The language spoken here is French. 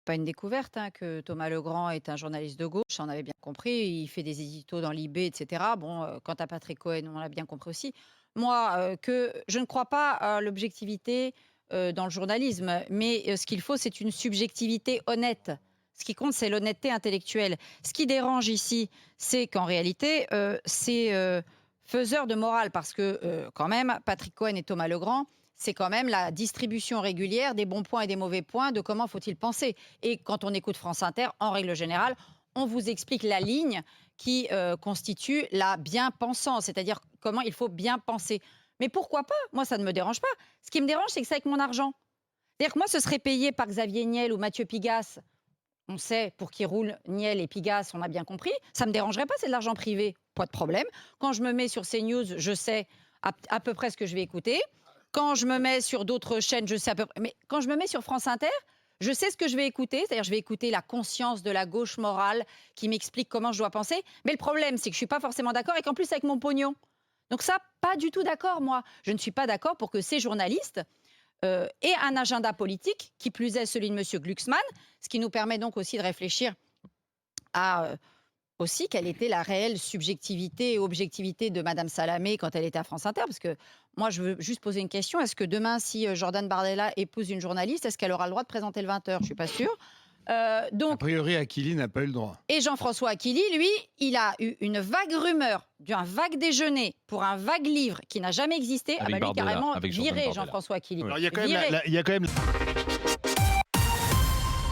Pas une découverte hein, que Thomas Legrand est un journaliste de gauche, on avait bien compris, il fait des éditos dans l'IB, etc. Bon, quant à Patrick Cohen, on l'a bien compris aussi. Moi, que je ne crois pas à l'objectivité dans le journalisme, mais ce qu'il faut, c'est une subjectivité honnête. Ce qui compte, c'est l'honnêteté intellectuelle. Ce qui dérange ici, c'est qu'en réalité, c'est faiseur de morale, parce que quand même, Patrick Cohen et Thomas Legrand, c'est quand même la distribution régulière des bons points et des mauvais points de comment faut-il penser. Et quand on écoute France Inter, en règle générale, on vous explique la ligne qui constitue la bien-pensance, c'est-à-dire comment il faut bien penser. Mais pourquoi pas? Moi, ça ne me dérange pas. Ce qui me dérange, c'est que c'est avec mon argent. C'est-à-dire que moi, ce serait payé par Xavier Niel ou Mathieu Pigasse. On sait pour qui roule Niel et Pigasse, on a bien compris. Ça ne me dérangerait pas, c'est de l'argent privé, pas de problème. Quand je me mets sur CNews, je sais à peu près ce que je vais écouter. Quand je me mets sur d'autres chaînes, je sais à peu près. Mais quand je me mets sur France Inter, je sais ce que je vais écouter. C'est-à-dire, je vais écouter la conscience de la gauche morale qui m'explique comment je dois penser. Mais le problème, c'est que je ne suis pas forcément d'accord et qu'en plus, avec mon pognon. Donc ça, pas du tout d'accord, moi. Je ne suis pas d'accord pour que ces journalistes aient un agenda politique, qui plus est celui de M. Glucksmann, ce qui nous permet donc aussi de réfléchir à aussi quelle était la réelle subjectivité et objectivité de Madame Salamé quand elle était à France Inter. Parce que moi, je veux juste poser une question. Est-ce que demain, si Jordan Bardella épouse une journaliste, est-ce qu'elle aura le droit de présenter le 20h? Je ne suis pas sûre. A priori, Aquili n'a pas eu le droit. Et Jean-François Aquili, lui, il a eu une vague rumeur d'un vague déjeuner pour un vague livre qui n'a jamais existé. Avec Lui, Bardella, carrément avec Jordan viré Bardella. Jean-François Aquili. Alors, il y a quand même